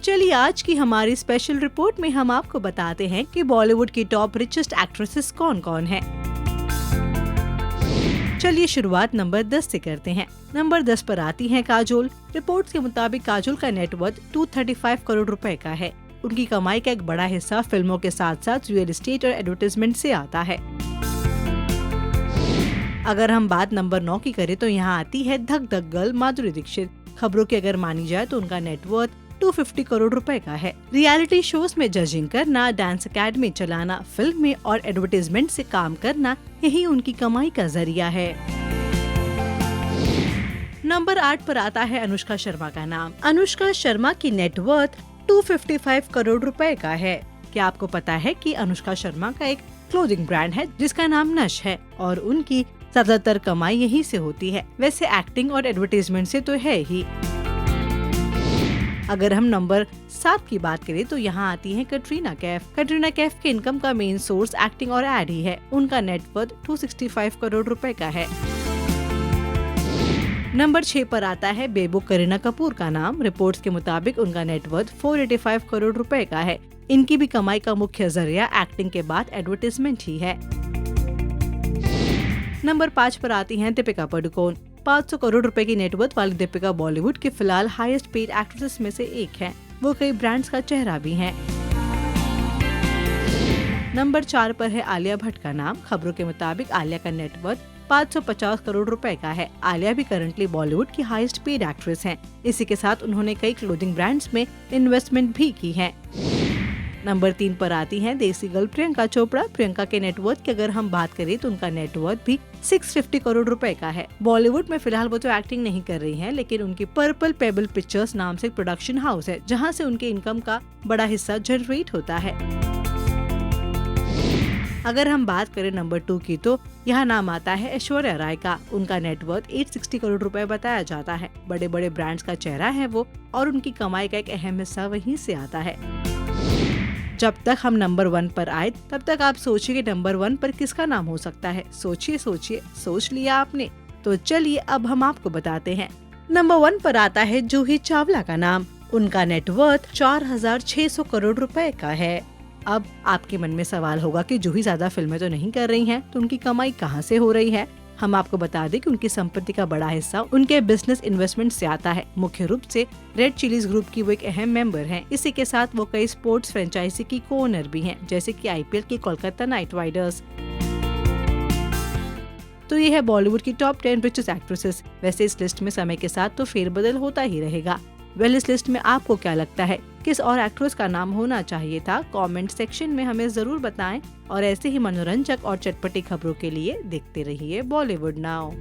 चलिए आज की हमारी स्पेशल रिपोर्ट में हम आपको बताते हैं कि बॉलीवुड की टॉप रिचेस्ट एक्ट्रेसेस कौन कौन हैं। चलिए शुरुआत नंबर 10 से करते हैं। नंबर 10 पर आती हैं काजोल। रिपोर्ट्स के मुताबिक काजोल का नेटवर्थ 235 करोड़ रुपए का है। उनकी कमाई का एक बड़ा हिस्सा फिल्मों के साथ साथ रियल एस्टेट और एडवर्टाइजमेंट से आता है। अगर हम बात नंबर 9 की करें तो यहाँ आती है धक धक गर्ल माधुरी दीक्षित। खबरों की अगर मानी जाए तो उनका नेटवर्थ 250 करोड़ रुपए का है। रियलिटी शोज में जजिंग करना, डांस अकेडमी चलाना, फिल्म में और एडवर्टाइजमेंट से काम करना, यही उनकी कमाई का जरिया है। नंबर 8 पर आता है अनुष्का शर्मा का नाम। अनुष्का शर्मा की नेटवर्थ 255 करोड़ रुपए का है। क्या आपको पता है कि अनुष्का शर्मा का एक क्लोथिंग ब्रांड है जिसका नाम नश है और उनकी ज्यादातर कमाई यहीं से होती है। वैसे एक्टिंग और एडवर्टाइजमेंट से तो है ही। अगर हम नंबर 7 की बात करें तो यहाँ आती है कटरीना कैफ। कटरीना कैफ के इनकम का मेन सोर्स एक्टिंग और एड ही है। उनका नेटवर्थ 265 करोड़ रुपए का है। नंबर 6 पर आता है बेबो करीना कपूर का नाम। रिपोर्ट्स के मुताबिक उनका नेटवर्थ 485 करोड़ रुपए का है। इनकी भी कमाई का मुख्य जरिया एक्टिंग के बाद एडवर्टाइजमेंट ही है। नंबर 5 पर आती हैं दीपिका पादुकोण। 500 करोड़ रुपए की नेटवर्थ वाली दीपिका बॉलीवुड की फिलहाल हाईएस्ट पेड एक्ट्रेसेस में से एक है। वो कई ब्रांड्स का चेहरा भी हैं। नंबर 4 पर है आलिया भट्ट का नाम। खबरों के मुताबिक आलिया का नेटवर्थ 550 करोड़ रुपए का है। आलिया भी करंटली बॉलीवुड की हाईएस्ट पेड एक्ट्रेस हैं। इसी के साथ उन्होंने कई क्लोथिंग ब्रांड्स में इन्वेस्टमेंट भी की है। नंबर 3 पर आती हैं देसी गर्ल प्रियंका चोपड़ा। प्रियंका के नेटवर्थ की अगर हम बात करें तो उनका नेटवर्थ भी 650 करोड़ रुपए का है। बॉलीवुड में फिलहाल वो तो एक्टिंग नहीं कर रही हैं, लेकिन उनकी पर्पल पेबल पिक्चर्स नाम से प्रोडक्शन हाउस है जहां से उनके इनकम का बड़ा हिस्सा जनरेट होता है। अगर हम बात करें नंबर 2 की तो यहाँ नाम आता है ऐश्वर्या राय का। उनका नेटवर्थ 860 करोड़ रुपए बताया जाता है। बड़े बड़े ब्रांड्स का चेहरा है वो और उनकी कमाई का एक अहम हिस्सा वहीं से आता है। जब तक हम नंबर 1 पर आए तब तक आप सोचिए कि नंबर 1 पर किसका नाम हो सकता है। सोचिए सोचिए, सोच लिया आपने? तो चलिए अब हम आपको बताते हैं। नंबर 1 पर आता है जूही चावला का नाम। उनका नेटवर्थ 4600 करोड़ रुपए का है। अब आपके मन में सवाल होगा कि जूही ज्यादा फिल्में तो नहीं कर रही हैं, तो उनकी कमाई कहाँ से हो रही है? हम आपको बता दें कि उनकी संपत्ति का बड़ा हिस्सा उनके बिजनेस इन्वेस्टमेंट से आता है। मुख्य रूप से रेड चिलीज ग्रुप की वो एक अहम मेंबर हैं। इसी के साथ वो कई स्पोर्ट्स फ्रेंचाइजी की को ओनर भी हैं, जैसे कि आईपीएल की कोलकाता नाइट राइडर्स। तो ये है बॉलीवुड की टॉप 10 रिचेस्ट एक्ट्रेसेस। वैसे इस लिस्ट में समय के साथ तो फेरबदल होता ही रहेगा। इस लिस्ट में आपको क्या लगता है, किस और एक्ट्रेस का नाम होना चाहिए था? कमेंट सेक्शन में हमें जरूर बताएं और ऐसे ही मनोरंजक और चटपटी खबरों के लिए देखते रहिए बॉलीवुड नाउ।